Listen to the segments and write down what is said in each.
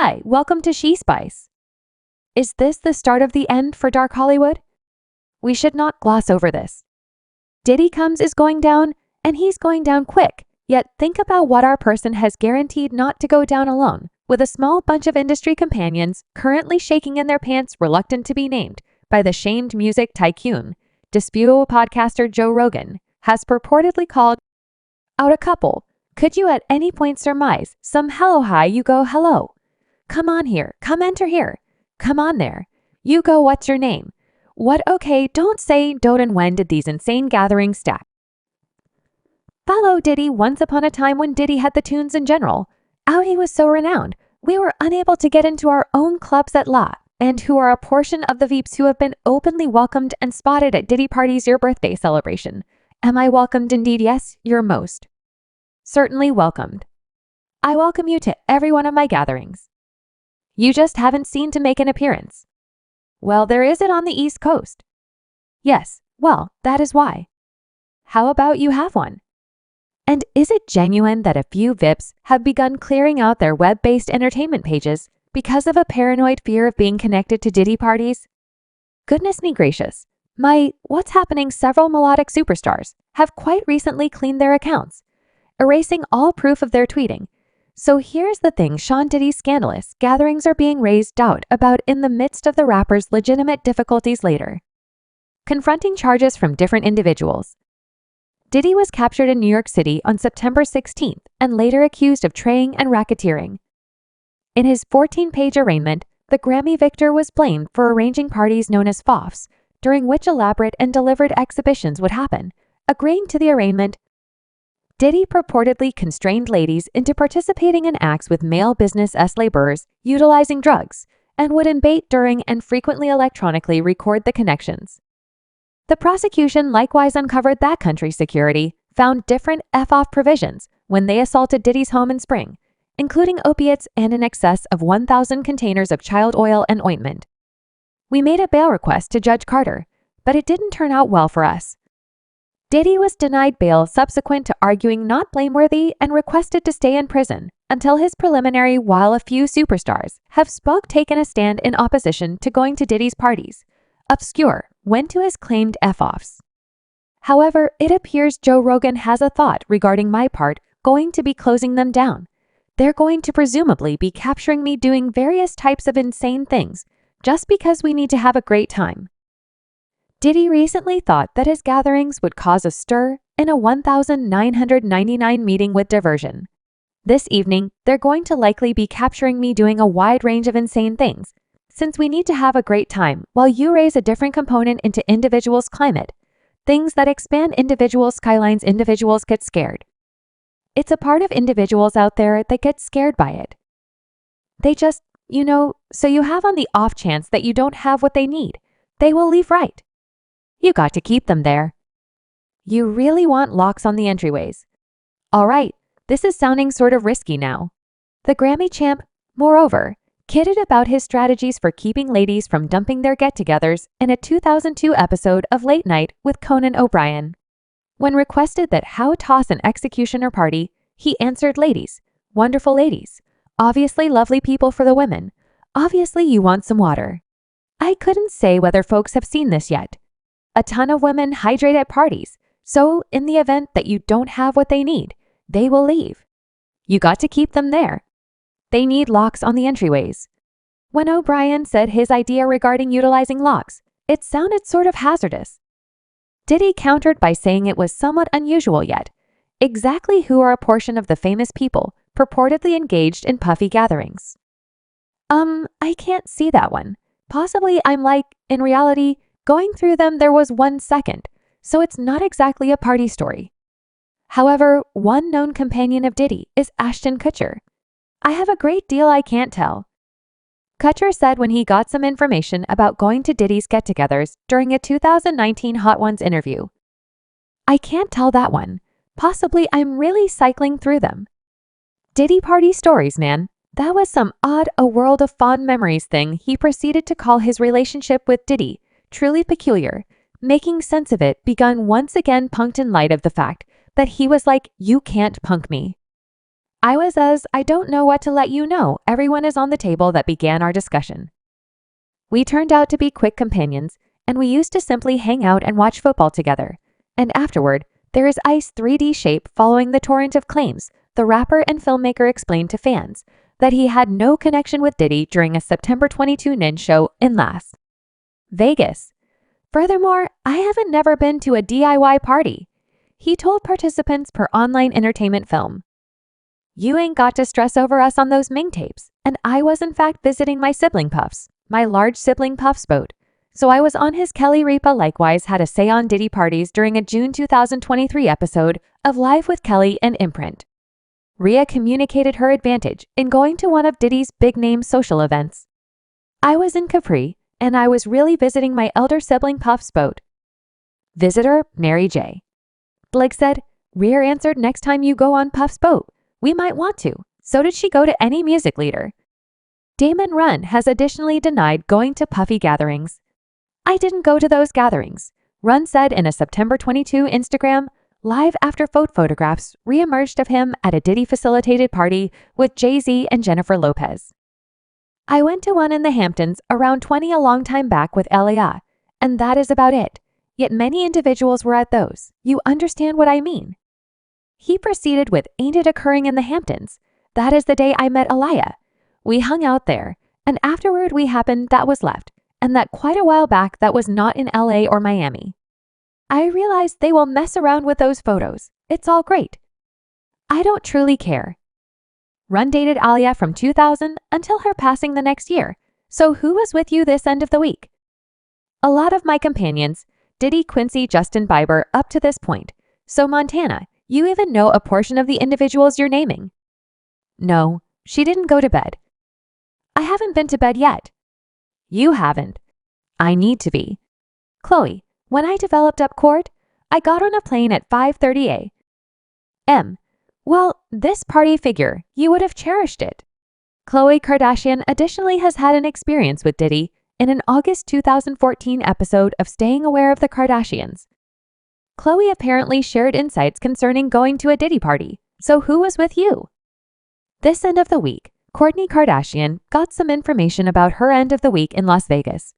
Hi, welcome to She Spice. Is this the start of the end for Dark Hollywood? We should not gloss over this. Diddy Comes is going down, and he's going down quick. Yet think about what our person has guaranteed not to go down alone, with a small bunch of industry companions currently shaking in their pants, reluctant to be named, by the shamed music tycoon. Disputable podcaster Joe Rogan has purportedly called out a couple. Could you at any point surmise some hello hi you go hello? Come on here, come enter here. Come on there. You go what's your name? What okay, don't say don't and when did these insane gatherings stack? Follow Diddy once upon a time when Diddy had the tunes in general. Out he was so renowned, we were unable to get into our own clubs at law, and who are a portion of the Veeps who have been openly welcomed and spotted at Diddy parties your birthday celebration. Am I welcomed indeed? Yes, you're most certainly welcomed. I welcome you to every one of my gatherings. You just haven't seen to make an appearance. Well, there is it on the East Coast. Yes, well, that is why. How about you have one? And is it genuine that a few VIPs have begun clearing out their web-based entertainment pages because of a paranoid fear of being connected to Diddy parties? Goodness me gracious, what's happening several melodic superstars have quite recently cleaned their accounts, erasing all proof of their tweeting. So here's the thing, Sean Diddy's scandalous gatherings are being raised doubt about in the midst of the rapper's legitimate difficulties later. Confronting charges from different individuals. Diddy was captured in New York City on September 16th and later accused of traying and racketeering. In his 14-page arraignment, the Grammy victor was blamed for arranging parties known as FOFs, during which elaborate and delivered exhibitions would happen. Agreeing to the arraignment, Diddy purportedly constrained ladies into participating in acts with male business laborers utilizing drugs, and would embait during and frequently electronically record the connections. The prosecution likewise uncovered that country's security found different F-off provisions when they assaulted Diddy's home in spring, including opiates and in excess of 1,000 containers of child oil and ointment. We made a bail request to Judge Carter, but it didn't turn out well for us. Diddy was denied bail subsequent to arguing not blameworthy and requested to stay in prison until his preliminary, while a few superstars have taken a stand in opposition to going to Diddy's parties. Obscure went to his claimed F-offs. However, it appears Joe Rogan has a thought regarding my part going to be closing them down. They're going to presumably be capturing me doing various types of insane things just because we need to have a great time. Diddy recently thought that his gatherings would cause a stir in a 1,999 meeting with diversion. This evening, they're going to likely be capturing me doing a wide range of insane things, since we need to have a great time while you raise a different component into individuals' climate. Things that expand individuals' skylines, individuals get scared. It's a part of individuals out there that get scared by it. They just, so you have on the off chance that you don't have what they need. They will leave right. You got to keep them there. You really want locks on the entryways. All right, this is sounding sort of risky now. The Grammy champ, moreover, kidded about his strategies for keeping ladies from dumping their get-togethers in a 2002 episode of Late Night with Conan O'Brien. When requested that how toss an executioner party, he answered ladies, wonderful ladies, obviously lovely people for the women, obviously you want some water. I couldn't say whether folks have seen this yet. A ton of women hydrate at parties, so in the event that you don't have what they need, they will leave. You got to keep them there. They need locks on the entryways. When O'Brien said his idea regarding utilizing locks, it sounded sort of hazardous. Diddy countered by saying it was somewhat unusual yet. Exactly who are a portion of the famous people purportedly engaged in puffy gatherings? I can't see that one. Possibly in reality, going through them there was 1 second, so it's not exactly a party story. However, one known companion of Diddy is Ashton Kutcher. I have a great deal I can't tell. Kutcher said when he got some information about going to Diddy's get-togethers during a 2019 Hot Ones interview. I can't tell that one. Possibly I'm really cycling through them. Diddy party stories, man. That was some odd a world of fond memories thing. He proceeded to call his relationship with Diddy truly peculiar, making sense of it begun once again punked in light of the fact that he was like, you can't punk me. I don't know what to let you know. Everyone is on the table that began our discussion. We turned out to be quick companions, and we used to simply hang out and watch football together. And afterward, there is Ice 3D Shape following the torrent of claims the rapper and filmmaker explained to fans that he had no connection with Diddy during a September 22 Nin show in Las Vegas. Furthermore, I haven't never been to a DIY party, he told participants per online entertainment film. You ain't got to stress over us on those Ming tapes, and I was in fact visiting my sibling Puffs, my large sibling Puff's boat. So I was on his Kelly Ripa likewise had a say on Diddy parties during a June 2023 episode of Live with Kelly and Imprint. Rhea communicated her advantage in going to one of Diddy's big-name social events. I was in Capri, and I was really visiting my elder sibling Puff's boat. Visitor, Mary J. Blake said, Rhea answered, next time you go on Puff's boat, we might want to. So did she go to any music leader? Damon Run has additionally denied going to Puffy gatherings. I didn't go to those gatherings, Run said in a September 22 Instagram live after photographs re-emerged of him at a Diddy-facilitated party with Jay-Z and Jennifer Lopez. I went to one in the Hamptons around 20 a long time back with Elia, and that is about it. Yet many individuals were at those. You understand what I mean? He proceeded with, ain't it occurring in the Hamptons? That is the day I met Elia. We hung out there, and afterward we happened that was left, and that quite a while back that was not in LA or Miami. I realized they will mess around with those photos. It's all great. I don't truly care. Run dated Alia from 2000 until her passing the next year. So who was with you this end of the week? A lot of my companions, Diddy, Quincy, Justin Bieber up to this point. So Montana, you even know a portion of the individuals you're naming. No, she didn't go to bed. I haven't been to bed yet. You haven't. I need to be. Chloe, when I developed up court, I got on a plane at 5:30 a.m. Well, this party figure, you would have cherished it. Khloe Kardashian additionally has had an experience with Diddy in an August 2014 episode of Staying Aware of the Kardashians. Khloe apparently shared insights concerning going to a Diddy party. So who was with you? This end of the week, Kourtney Kardashian got some information about her end of the week in Las Vegas.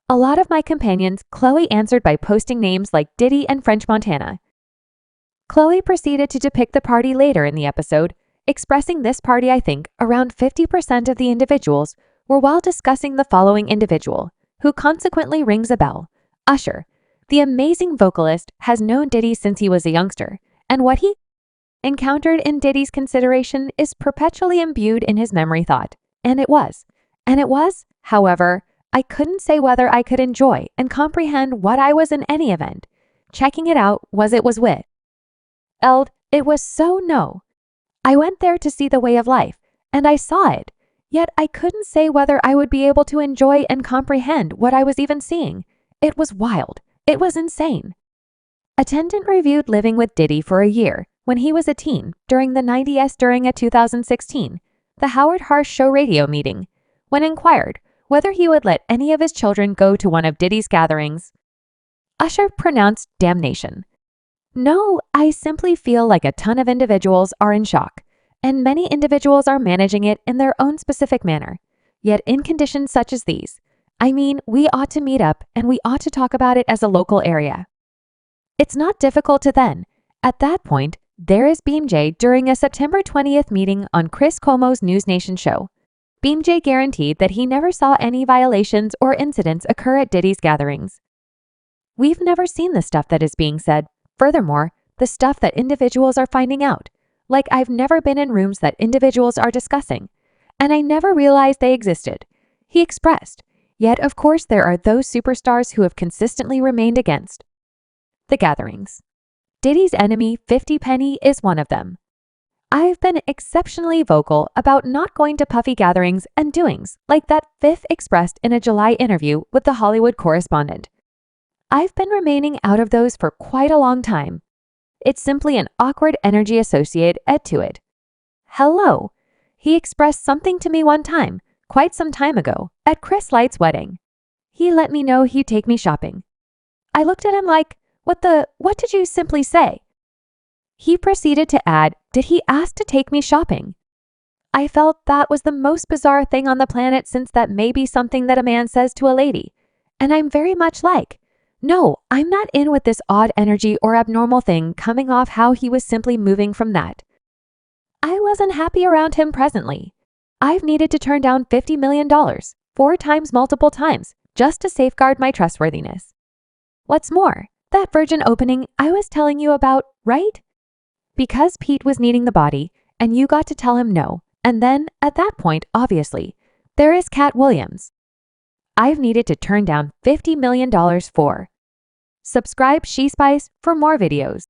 A lot of my companions, Khloe answered by posting names like Diddy and French Montana. Khloe proceeded to depict the party later in the episode, expressing this party I think around 50% of the individuals were while discussing the following individual, who consequently rings a bell. Usher, the amazing vocalist, has known Diddy since he was a youngster, and what he encountered in Diddy's consideration is perpetually imbued in his memory thought. And it was, however, I couldn't say whether I could enjoy and comprehend what I was in any event. Checking it out was with. It was so no. I went there to see the way of life, and I saw it. Yet I couldn't say whether I would be able to enjoy and comprehend what I was even seeing. It was wild. It was insane. Attendant reviewed Living with Diddy for a year when he was a teen during the 90s during a 2016, the Howard Harsh Show radio meeting, when inquired whether he would let any of his children go to one of Diddy's gatherings. Usher pronounced damnation. No, I simply feel like a ton of individuals are in shock, and many individuals are managing it in their own specific manner. Yet in conditions such as these, I mean, we ought to meet up and we ought to talk about it as a local area. It's not difficult to then. At that point, there is BeamJ during a September 20th meeting on Chris Cuomo's News Nation show. BeamJ guaranteed that he never saw any violations or incidents occur at Diddy's gatherings. We've never seen the stuff that is being said. Furthermore, the stuff that individuals are finding out. Like I've never been in rooms that individuals are discussing, and I never realized they existed, he expressed. Yet, of course, there are those superstars who have consistently remained against the gatherings. Diddy's enemy, 50 Penny, is one of them. I've been exceptionally vocal about not going to Puffy gatherings and doings like that Fifth expressed in a July interview with The Hollywood Correspondent. I've been remaining out of those for quite a long time. It's simply an awkward energy associated to it. Hello. He expressed something to me one time, quite some time ago, at Chris Light's wedding. He let me know he'd take me shopping. I looked at him like, what did you simply say? He proceeded to add, "Did he ask to take me shopping?" I felt that was the most bizarre thing on the planet, since that may be something that a man says to a lady. And I'm very much like, no, I'm not in with this odd energy or abnormal thing coming off how he was simply moving from that. I wasn't happy around him presently. I've needed to turn down $50 million 4 times multiple times just to safeguard my trustworthiness. What's more, that virgin opening I was telling you about, right? Because Pete was needing the body and you got to tell him no. And then, at that point, obviously, there is Cat Williams. I've needed to turn down $50 million for. Subscribe She Spice for more videos.